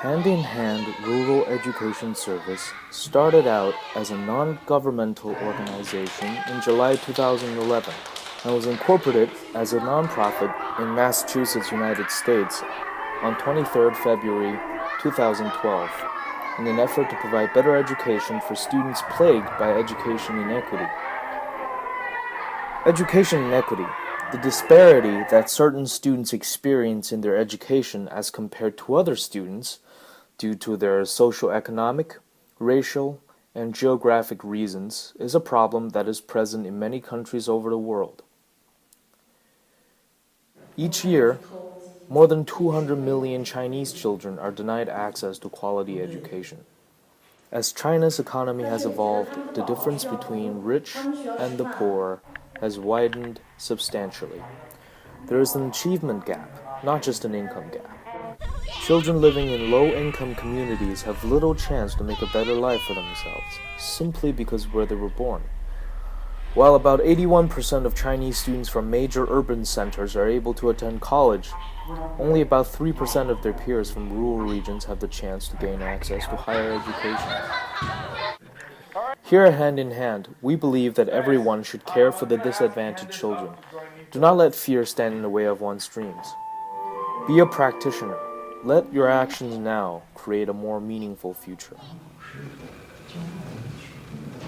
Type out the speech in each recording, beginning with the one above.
Hand in Hand Rural Education Service started out as a non-governmental organization in July 2011 and was incorporated as a nonprofit in Massachusetts, United States on 23rd February 2012 in an effort to provide better education for students plagued by education inequity. Education inequity, the disparity that certain students experience in their education as compared to other students due to their socioeconomic, racial, and geographic reasons, is a problem that is present in many countries over the world. Each year, more than 200 million Chinese children are denied access to quality education. As China's economy has evolved, the difference between rich and the poor has widened substantially. There is an achievement gap, not just an income gap. Children living in low-income communities have little chance to make a better life for themselves, simply because of where they were born. While about 81% of Chinese students from major urban centers are able to attend college, only about 3% of their peers from rural regions have the chance to gain access to higher education. Here at Hand in Hand, we believe that everyone should care for the disadvantaged children. Do not let fear stand in the way of one's dreams. Be a practitioner. Let your actions now create a more meaningful future.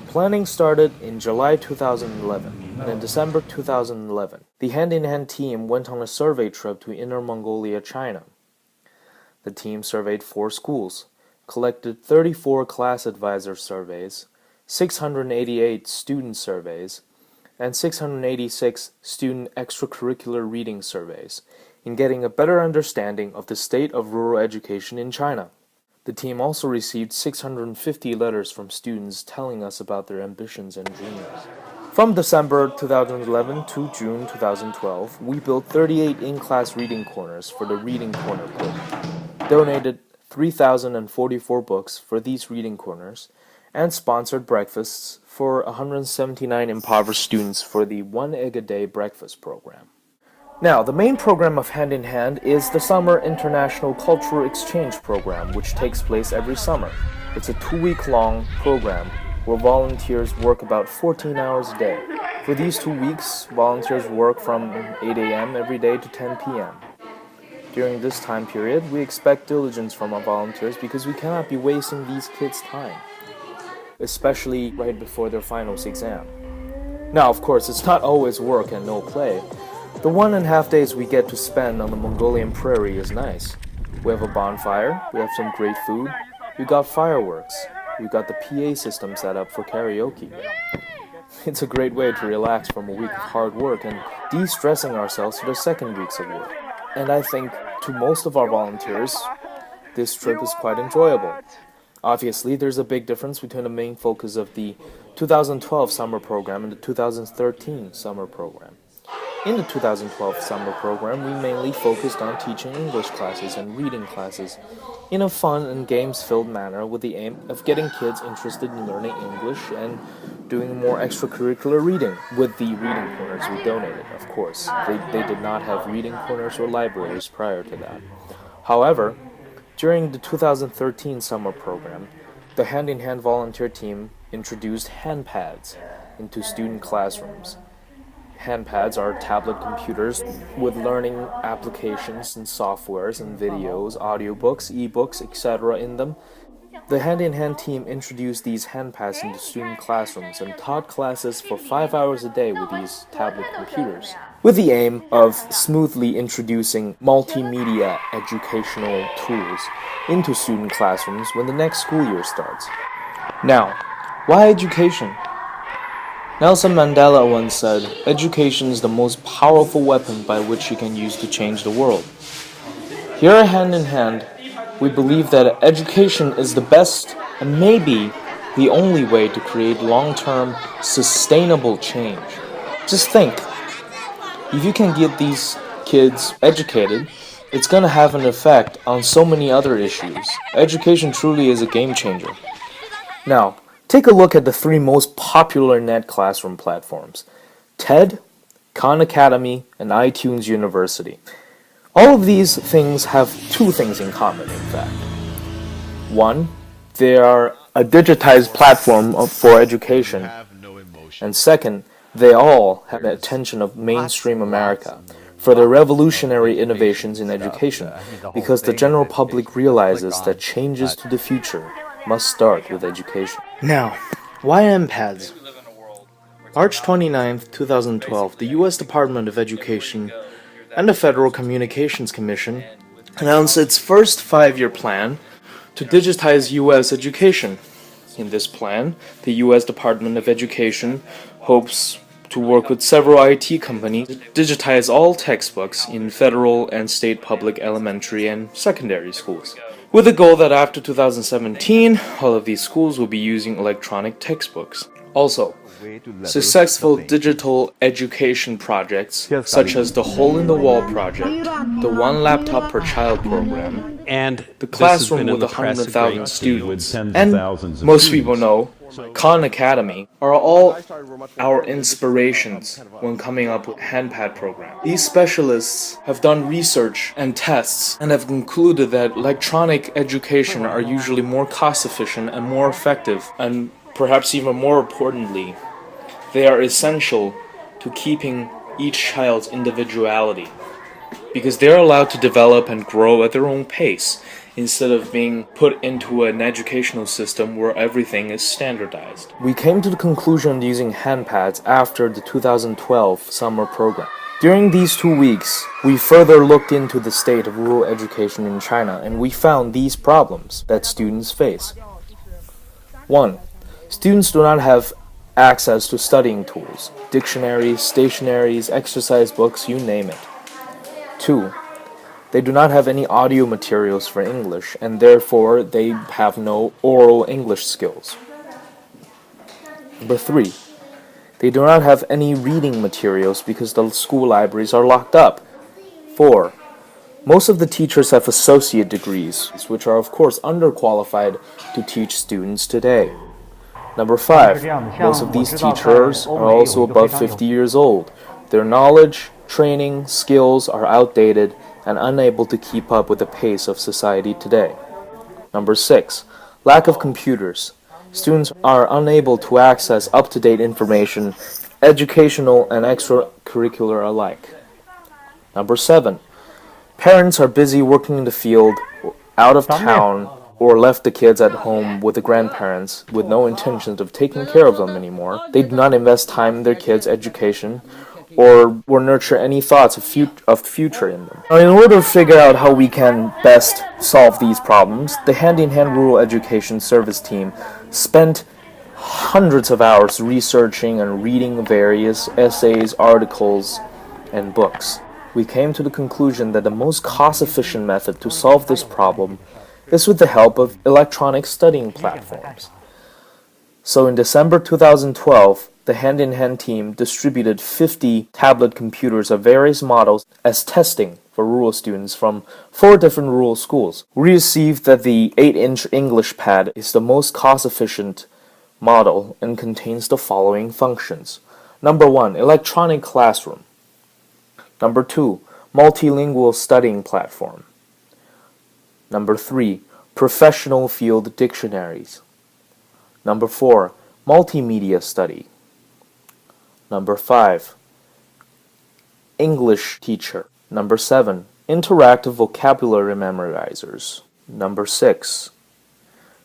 Planning started in July 2011, and in December 2011, the Hand in Hand team went on a survey trip to Inner Mongolia, China. The team surveyed 4 schools, collected 34 class advisor surveys, 688 student surveys, and 686 student extracurricular reading surveys, in getting a better understanding of the state of rural education in China. The team also received 650 letters from students telling us about their ambitions and dreams. From December 2011 to June 2012, we built 38 in-class reading corners for the Reading Corner program, donated 3,044 books for these reading corners, and sponsored breakfasts for 179 impoverished students for the 1 egg a day breakfast program. Now, the main program of Hand in Hand is the Summer International Cultural Exchange Program, which takes place every summer. It's a 2-week-long program where volunteers work about 14 hours a day. For these 2 weeks, volunteers work from 8 a.m. every day to 10 p.m. During this time period, we expect diligence from our volunteers because we cannot be wasting these kids' time, especially right before their finals exam. Now, of course, it's not always work and no play. The 1.5 days we get to spend on the Mongolian prairie is nice. We have a bonfire, we have some great food, we got fireworks, we got the PA system set up for karaoke. It's a great way to relax from a week of hard work and de-stressing ourselves for the second weeks of work. And I think to most of our volunteers, this trip is quite enjoyable. Obviously, there's a big difference between the main focus of the 2012 summer program and the 2013 summer program. In the 2012 summer program, we mainly focused on teaching English classes and reading classes in a fun and games-filled manner with the aim of getting kids interested in learning English and doing more extracurricular reading with the reading corners we donated, of course. They did not have reading corners or libraries prior to that. However, during the 2013 summer program, the hand-in-hand volunteer team introduced handpads into student classrooms. Handpads are tablet computers with learning applications and softwares and videos, audiobooks, ebooks, etc. in them. The hand-in-hand team introduced these handpads into student classrooms and taught classes for 5 hours a day with these tablet computers, with the aim of smoothly introducing multimedia educational tools into student classrooms when the next school year starts. Now, why education? Nelson Mandela once said, "Education is the most powerful weapon by which you can use to change the world." Here at Hand in Hand, we believe that education is the best and maybe the only way to create long-term, sustainable change. Just think, if you can get these kids educated, it's going to have an effect on so many other issues. Education truly is a game changer. Now, take a look at the three most popular net classroom platforms: TED, Khan Academy, and iTunes University. All of these things have two things in common, in fact. One, they are a digitized platform for education. And second, they all have the attention of mainstream America for their revolutionary innovations in education, because the general public realizes that changes to the future must start with education. Now, why MPADS? March 29, 2012, the U.S. Department of Education and the Federal Communications Commission announced its first 5-year plan to digitize U.S. education. In this plan, the U.S. Department of Education hopes to work with several IT companies to digitize all textbooks in federal and state public elementary and secondary schools, with the goal that after 2017, all of these schools will be using electronic textbooks. Also, successful digital education projects such as the Hole in the Wall project, the One Laptop per Child program, and the classroom with 100,000 students, and most people know, Khan Academy, are all our inspirations when coming up with handpad program. These specialists have done research and tests and have concluded that electronic education are usually more cost efficient and more effective, and perhaps even more importantly, they are essential to keeping each child's individuality, because they're allowed to develop and grow at their own pace instead of being put into an educational system where everything is standardized. We came to the conclusion using handpads after the 2012 summer program. During these 2 weeks, we further looked into the state of rural education in China, and we found these problems that students face. 1. Students do not have access to studying tools, dictionaries, stationaries, exercise books, you name it. 2. They do not have any audio materials for English, and therefore they have no oral English skills. Number 3. They do not have any reading materials because the school libraries are locked up. 4. Most of the teachers have associate degrees, which are of course underqualified to teach students today. Number 5. Most of these teachers are also above 50 years old. Their knowledge, training, skills are outdated and unable to keep up with the pace of society today. Number 6. Lack of computers. Students are unable to access up-to-date information, educational and extracurricular alike. Number 7. Parents are busy working in the field, out of town, or left the kids at home with the grandparents with no intentions of taking care of them anymore. They do not invest time in their kids' education or nurture any thoughts of future in them. Now, in order to figure out how we can best solve these problems, the Hand-in-Hand Rural Education Service team spent hundreds of hours researching and reading various essays, articles, and books. We came to the conclusion that the most cost-efficient method to solve this problem is with the help of electronic studying platforms. So in December 2012, the Hand-in-Hand team distributed 50 tablet computers of various models as testing for rural students from 4 different rural schools. We received that the 8-inch English pad is the most cost-efficient model and contains the following functions. Number 1, electronic classroom. Number 2, multilingual studying platform. Number 3, professional field dictionaries. Number 4, multimedia study. Number 5, English teacher. Number 7, interactive vocabulary memorizers. Number 6,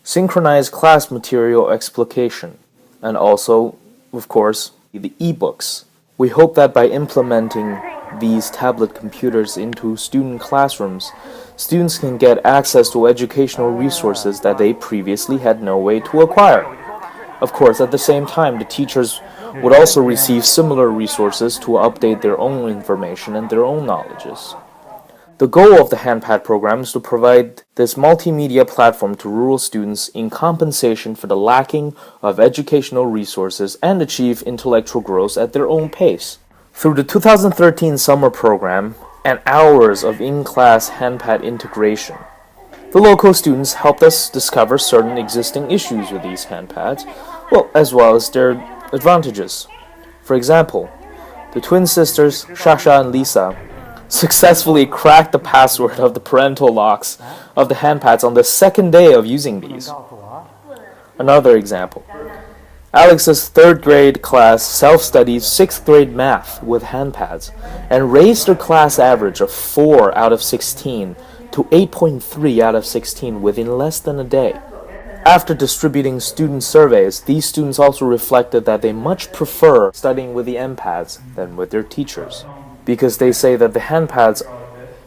synchronized class material explication. And also, of course, the e-books. We hope that by implementing these tablet computers into student classrooms, students can get access to educational resources that they previously had no way to acquire. Of course, at the same time, the teachers would also receive similar resources to update their own information and their own knowledges. The goal of the HandPad program is to provide this multimedia platform to rural students in compensation for the lacking of educational resources and achieve intellectual growth at their own pace. Through the 2013 summer program and hours of in-class HandPad integration, the local students helped us discover certain existing issues with these HandPads, as well as their advantages. For example, the twin sisters, Shasha and Lisa, successfully cracked the password of the parental locks of the HandPads on the second day of using these. Another example, Alex's 3rd grade class self-studied 6th grade math with HandPads and raised their class average of 4 out of 16 to 8.3 out of 16 within less than a day. After distributing student surveys, these students also reflected that they much prefer studying with the MPads than with their teachers, because they say that the HandPads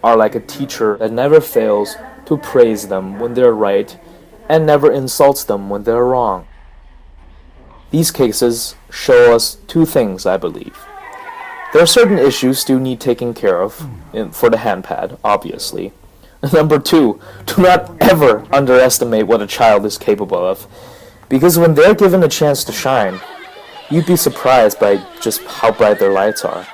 are like a teacher that never fails to praise them when they're right and never insults them when they're wrong. These cases show us 2 things, I believe. There are certain issues still need taking care of for the HandPad, obviously. Number 2, do not ever underestimate what a child is capable of, because when they're given a chance to shine, you'd be surprised by just how bright their lights are.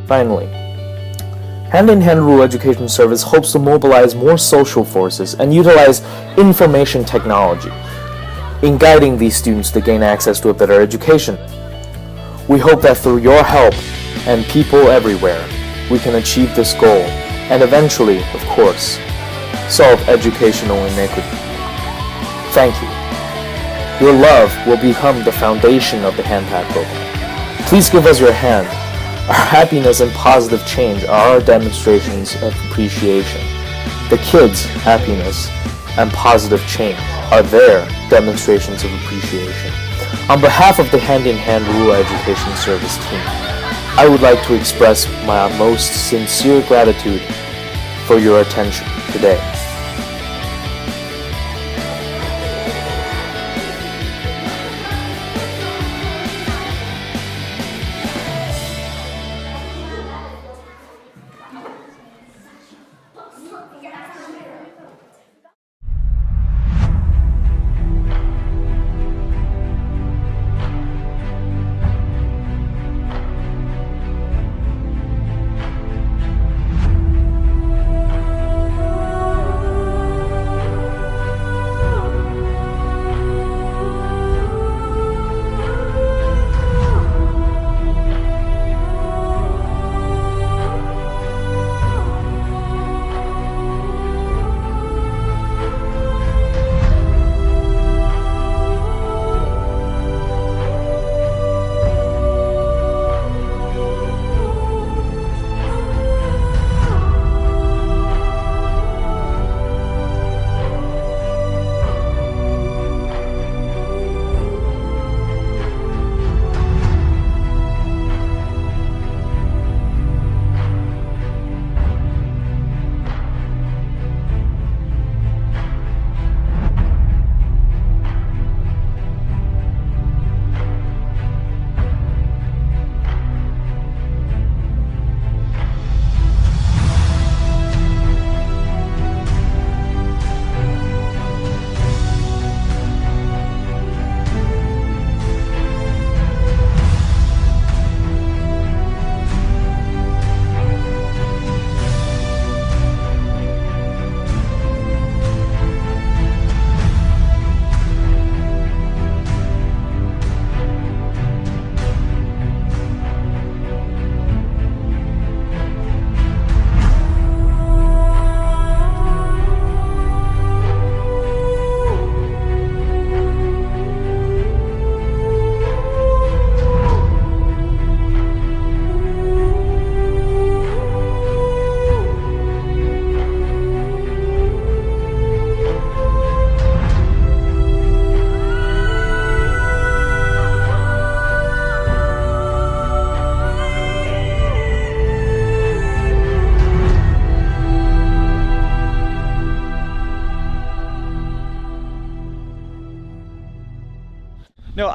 Finally, Hand-in-Hand Rural Education Service hopes to mobilize more social forces and utilize information technology in guiding these students to gain access to a better education. We hope that through your help and people everywhere, we can achieve this goal and eventually, of course, solve educational inequity. Thank you. Your love will become the foundation of the HandPad program. Please give us your hand. Our happiness and positive change are our demonstrations of appreciation. The kids' happiness and positive change are their demonstrations of appreciation. On behalf of the Hand-in-Hand Rural Education Service team, I would like to express my most sincere gratitude for your attention today.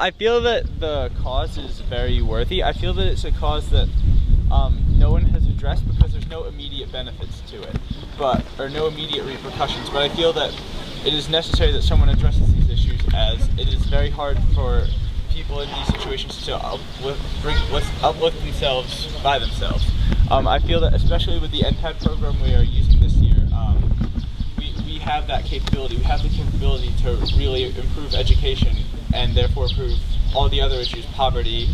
I feel that the cause is very worthy. I feel that it's a cause that no one has addressed because there's no immediate benefits to it, or no immediate repercussions. But I feel that it is necessary that someone addresses these issues, as it is very hard for people in these situations to uplift themselves by themselves. I feel that especially with the NPAD program we are using this year, we have that capability. We have the capability to really improve education and therefore improve all the other issues, poverty,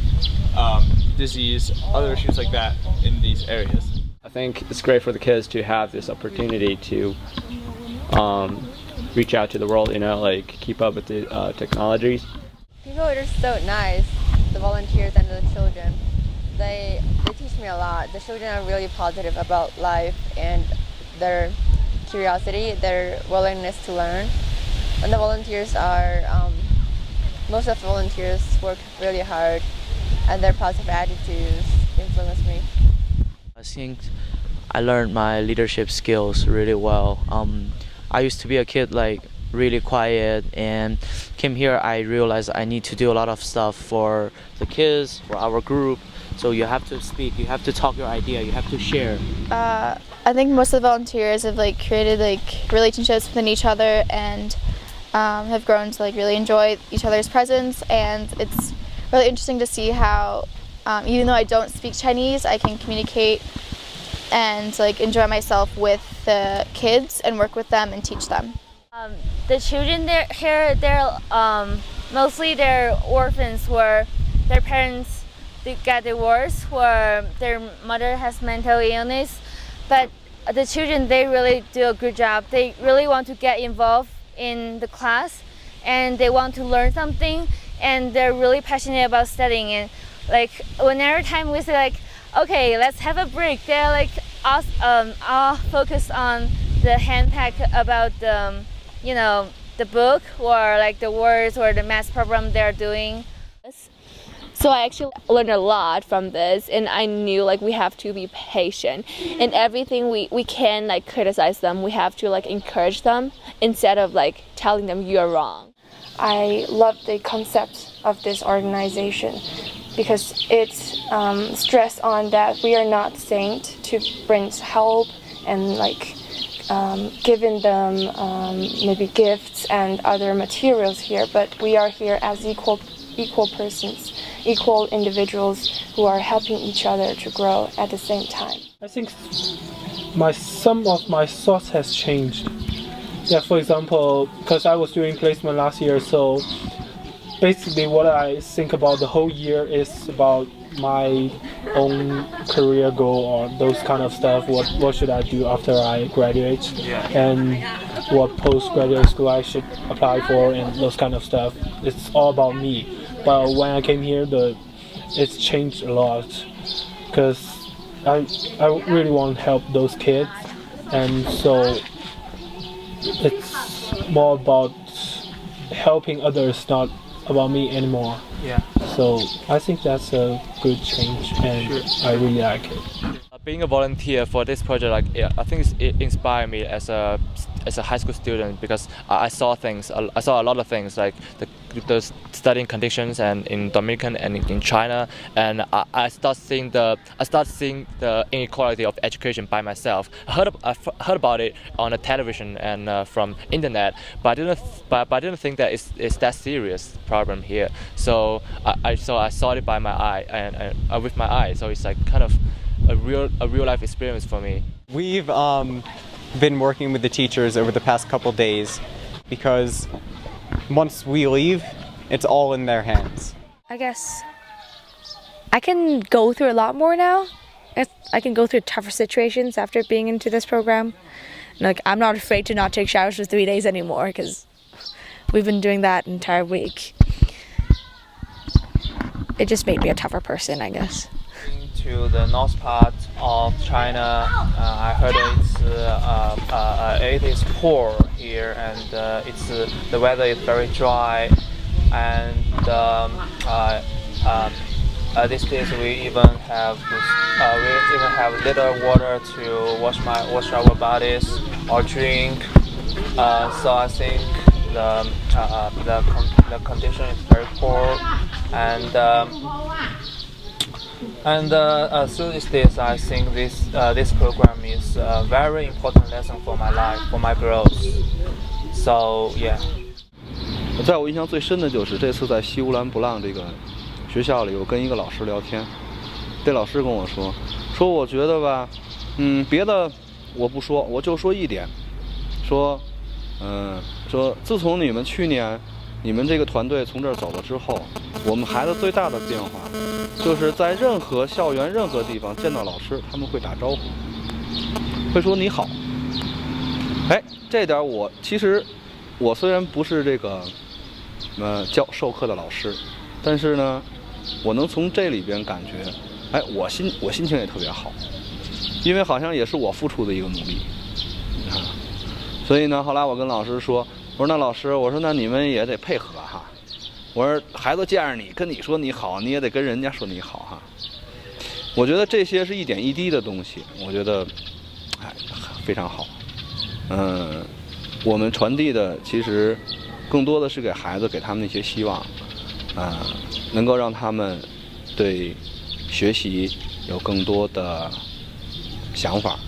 disease, other issues like that in these areas. I think it's great for the kids to have this opportunity to reach out to the world, like keep up with the technologies. People are just so nice, the volunteers and the children. They teach me a lot. The children are really positive about life and their curiosity, their willingness to learn. And the volunteers are, most of the volunteers work really hard, and their positive attitudes influence me. I think I learned my leadership skills really well. I used to be a kid really quiet, and came here I realized I need to do a lot of stuff for the kids, for our group. So you have to speak, you have to talk your idea, you have to share. I think most of the volunteers have created relationships within each other and have grown to really enjoy each other's presence, and it's really interesting to see how even though I don't speak Chinese, I can communicate and enjoy myself with the kids and work with them and teach them. The children here, they're mostly they're orphans where their parents got divorced, where their mother has mental illness. But the children, they really do a good job. They really want to get involved in the class, and they want to learn something, and they're really passionate about studying. And whenever time we say okay, let's have a break, they're all focused on the handpack about the book or the words or the math problem they're doing. So I actually learned a lot from this, and I knew we have to be patient. In everything we can criticize them, we have to encourage them instead of telling them you're wrong. I love the concept of this organization because it's stressed on that we are not sent to bring help and giving them maybe gifts and other materials here, but we are here as equal persons, equal individuals who are helping each other to grow at the same time. I think some of my thoughts has changed. Yeah, for example, because I was doing placement last year, so basically what I think about the whole year is about my own career goal or those kind of stuff. What should I do after I graduate, and what postgraduate school I should apply for, and those kind of stuff. It's all about me. But when I came here, it's changed a lot because I really want to help those kids, and so it's more about helping others, not about me anymore. Yeah. So I think that's a good change, and I really like it. Being a volunteer for this project, I think it inspired me as a high school student, because I saw a lot of things, the studying conditions and in Dominican and in China, and I start seeing the inequality of education by myself. I heard about it on the television and from internet, but I didn't think that it's that serious problem here. So I saw it by my eye and with my eye. So it's kind of a real life experience for me. We've been working with the teachers over the past couple days because once we leave, it's all in their hands. I guess I can go through a lot more now. I can go through tougher situations after being into this program. I'm not afraid to not take showers for 3 days anymore because we've been doing that entire week. It just made me a tougher person, I guess. To the north part of China, I heard it is poor here, and the weather is very dry, and these days we even have little water to wash our bodies or drink. So I think the condition is very poor, and through these days, I think this program is a very important lesson for my life, for my growth. So yeah. 在我印象最深的就是这次在西乌兰布朗这个学校里，我跟一个老师聊天，这老师跟我说我觉得吧，别的我不说，我就说一点，说自从你们去年你们这个团队从这儿走了之后，我们孩子最大的变化就是在任何校园任何地方见到老师，他们会打招呼，会说你好。哎，这点其实我虽然不是这个授课的老师，但是呢，我能从这里边感觉，哎，我心情也特别好，因为好像也是我付出的一个努力啊。所以呢，后来我跟老师说，我说那老师，我说那你们也得配合哈。我说孩子见着你跟你说你好，你也得跟人家说你好哈。我觉得这些是一点一滴的东西，我觉得非常好。我们传递的其实更多的是给孩子给他们一些希望，能够让他们对学习有更多的想法，